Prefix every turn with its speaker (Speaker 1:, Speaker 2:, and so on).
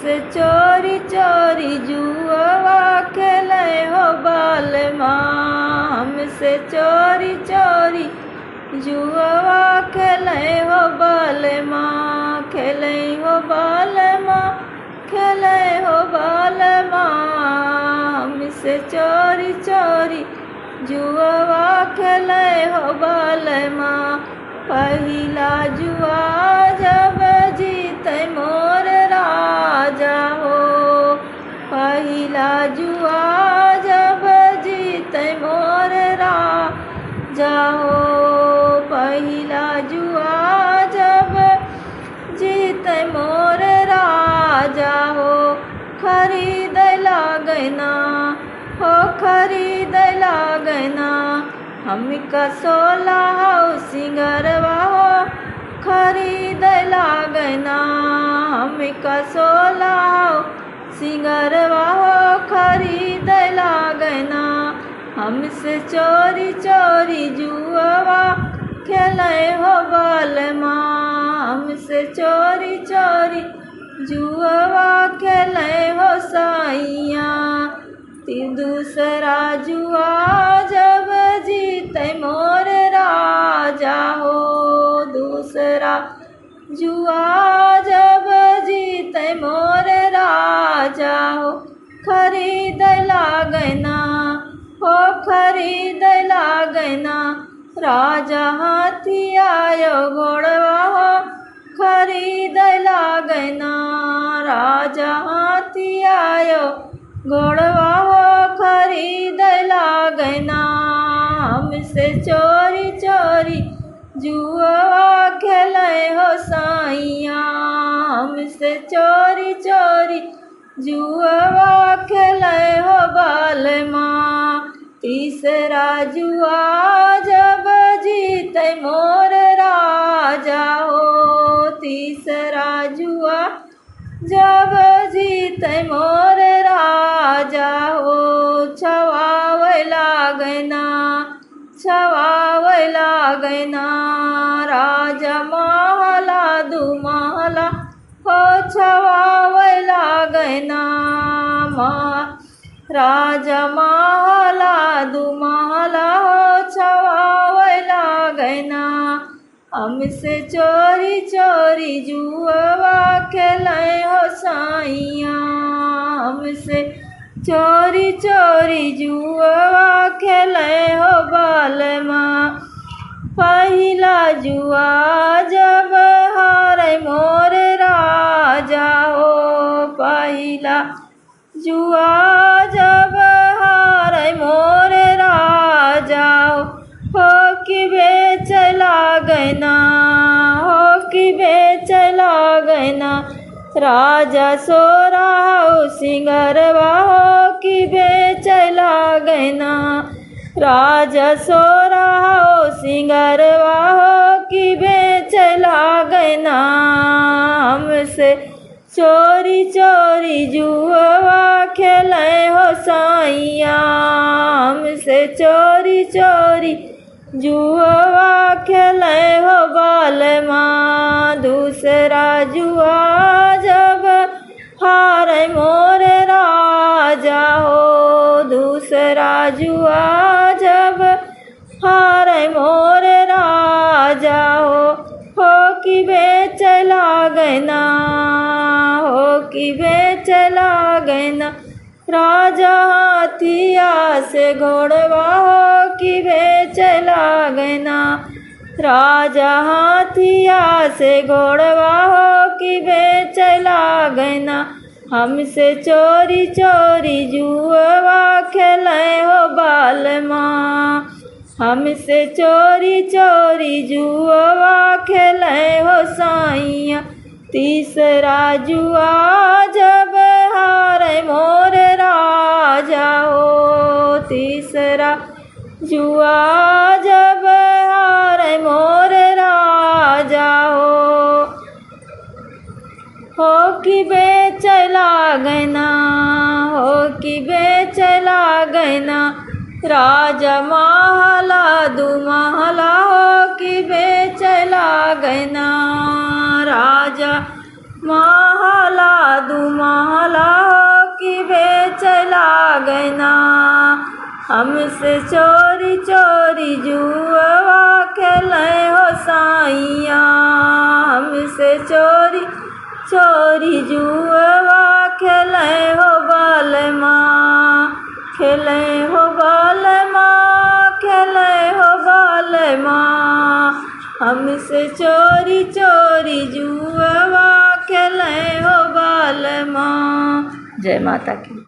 Speaker 1: हमसे चोरी चोरी जुआ खेले हो बालमा। हमसे चोरी चोरी जुआ खेले हो बालमा। खेले हो बालमा, खेले हो बालमा। हमसे चोरी चोरी जुआ खेले हो बालमा। पहिला जुआ जब जीते मोर राजा हो। पहिला जुआ जब जीते मोर राजा हो। पहिला जुआ जब जीते मोर राजा हो। खरीद लागना हो, खरीद लागना हमका 16 सिंगरवा हो। खरीद लागना हमका 16 सिंगरवा हो। खरीद लागना हमसे चोरी चोरी जुआ खेले हो बालमा। हमसे चोरी चोरी जुआ खेले हो साइया। दूसरा जुआ जब जीते मोर राजा हो। दूसरा जुआ जब जीते मोर राजा हो। खरीद लागना हो, खरीद लागना राजा हाथी आयो घोड़वा हो। खरीद लागना राजा हाथी आयो घोड़वा हो। खरीद लागना हमसे चोरी चोरी जुआ खेले हो साइया। हमसे चोरी चोरी जुआ खेले हो बालमा। तीसरा जुआ जब जीते मोर राजा हो। तीसरा जुआ जब जीते मोर राजा हो। छवाव लागना, छवाव लागना राजा महला दुमहला हो। छवाव लागना राजा महला दुमहला हो। छवाव लागना हमसे चोरी चोरी जुआ खेले हो साइया। हमसे चोरी चोरी जुआ खेले हो बालमा। पहिला जुआ जब हारे मोर राजा हो। पहिला जुआ जब हारे मोर राजा हो कि बेच लागना हो। कि बेच लागना राजा 16 सिंगरवा हो। कि बेच लागना राजा 16 सिंगरवा हो। कि बेच लागना हमसे चोरी चोरी जुआ खेले हो साइया। हमसे चोरी चोरी जुआ खेले हो बालमा। दूसरा जुआ जब हारे मोर राजा हो। दूसरा जुआ जब हारे मोर राजा हो कि बेच लागना हो। कि बेच लागना राजा हाथिया से घोड़वा हो। कि बेच लागना राजा हाथिया से घोड़वा हो। कि बेच लागना हमसे चोरी चोरी जुआ खेले हो बालमा। हमसे चोरी चोरी जुआ खेले हो साइया। तीसरा जुआ जब हारे मोर राजा हो। तीसरा जुआ जब हारे मोर राजा हो कि बेच लागना हो। कि बेच लागना राजा महला दुमहला हो। कि बेच लागना राजा महला दुमहला गैना हमसे चोरी चोरी जुआ खेले हो साइया हमसे चोरी चोरी जुआ खेले हो बालमा खेले हो बालमा खेले हो बालमा हमसे चोरी चोरी जुआ खेले हो बालमा। जय माता की।